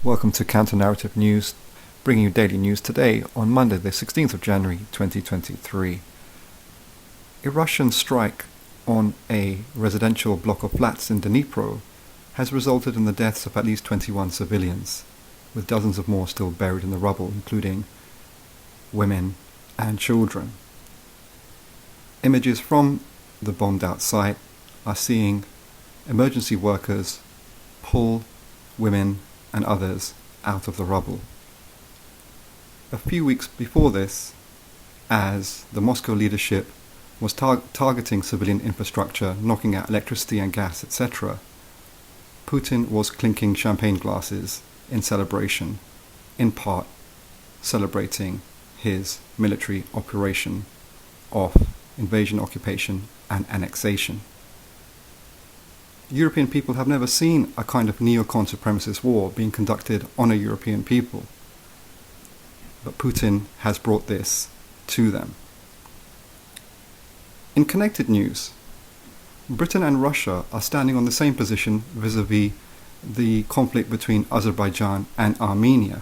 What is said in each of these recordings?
Welcome to Counter Narrative News, bringing you daily news today on Monday the 16th of January 2023. A Russian strike on a residential block of flats in Dnipro has resulted in the deaths of at least 21 civilians, with dozens of more still buried in the rubble, including women and children. Images from the bombed-out site are seeing emergency workers pull women and others out of the rubble. A few weeks before this, as the Moscow leadership was targeting civilian infrastructure, knocking out electricity and gas, etc., Putin was clinking champagne glasses in celebration, in part celebrating his military operation of invasion, occupation and annexation. European people have never seen a kind of neocon supremacist war being conducted on a European people. But Putin has brought this to them. In connected news, Britain and Russia are standing on the same position vis-à-vis the conflict between Azerbaijan and Armenia.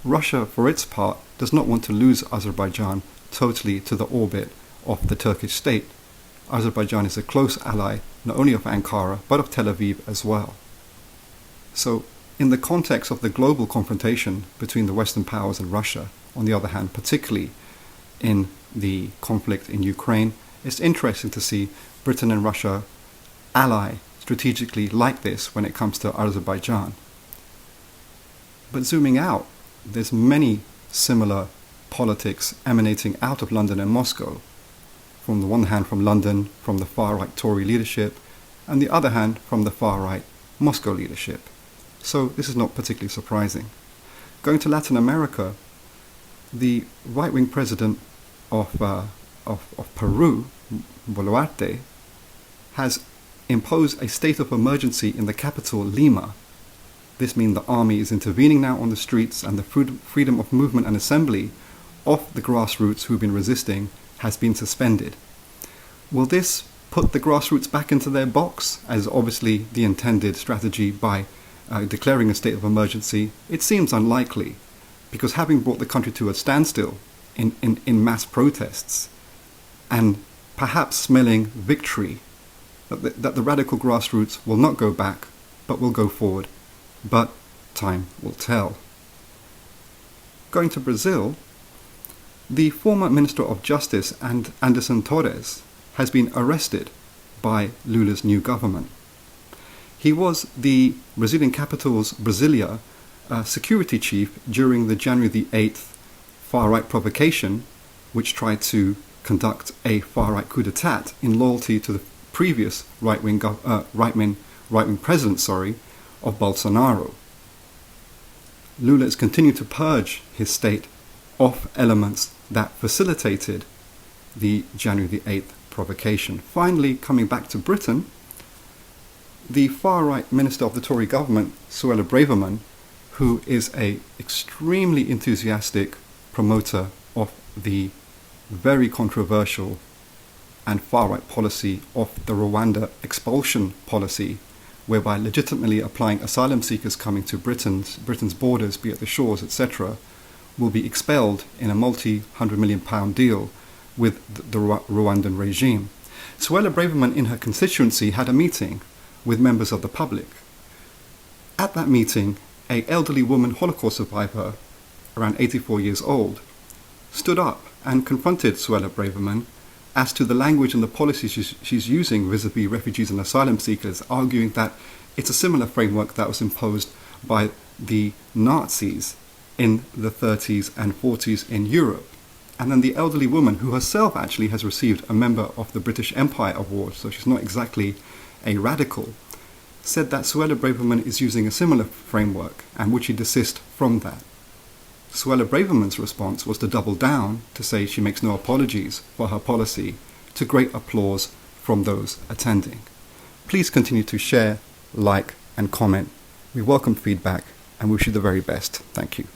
Russia, for its part, does not want to lose Azerbaijan totally to the orbit of the Turkish state. Azerbaijan is a close ally not only of Ankara but of Tel Aviv as well. So, in the context of the global confrontation between the Western powers and Russia, on the other hand, particularly in the conflict in Ukraine, it's interesting to see Britain and Russia ally strategically like this when it comes to Azerbaijan. But zooming out, there's many similar politics emanating out of London and Moscow. From the one hand from London, from the far-right Tory leadership, and the other hand from the far-right Moscow leadership. So this is not particularly surprising. Going to Latin America, the right-wing president of Peru, Boluarte, has imposed a state of emergency in the capital, Lima. This means the army is intervening now on the streets, and the freedom of movement and assembly of the grassroots who've been resisting has been suspended. Will this put the grassroots back into their box, as obviously the intended strategy by declaring a state of emergency? It seems unlikely, because having brought the country to a standstill in mass protests, and perhaps smelling victory, that the radical grassroots will not go back, but will go forward. But time will tell. Going to Brazil, the former Minister of Justice, Anderson Torres, has been arrested by Lula's new government. He was the Brazilian capital's Brasilia security chief during the January the 8th far-right provocation, which tried to conduct a far-right coup d'etat in loyalty to the previous right-wing president of Bolsonaro. Lula is continuing to purge his state of elements that facilitated the January the 8th provocation. Finally, coming back to Britain, the far-right minister of the Tory government, Suella Braverman, who is an extremely enthusiastic promoter of the very controversial and far-right policy of the Rwanda expulsion policy, whereby legitimately applying asylum seekers coming to Britain's borders, be it the shores, etc., will be expelled in a multi-100 million pound deal with the Rwandan regime. Suella Braverman in her constituency had a meeting with members of the public. At that meeting, an elderly woman Holocaust survivor, around 84 years old, stood up and confronted Suella Braverman as to the language and the policies she's using vis-à-vis refugees and asylum seekers, arguing that it's a similar framework that was imposed by the Nazis in the 30s and 40s in Europe. And then the elderly woman, who herself actually has received a member of the British Empire Award, so she's not exactly a radical, said that Suella Braverman is using a similar framework and would she desist from that. Suella Braverman's response was to double down, to say she makes no apologies for her policy, to great applause from those attending. Please continue to share, like and comment. We welcome feedback and wish you the very best. Thank you.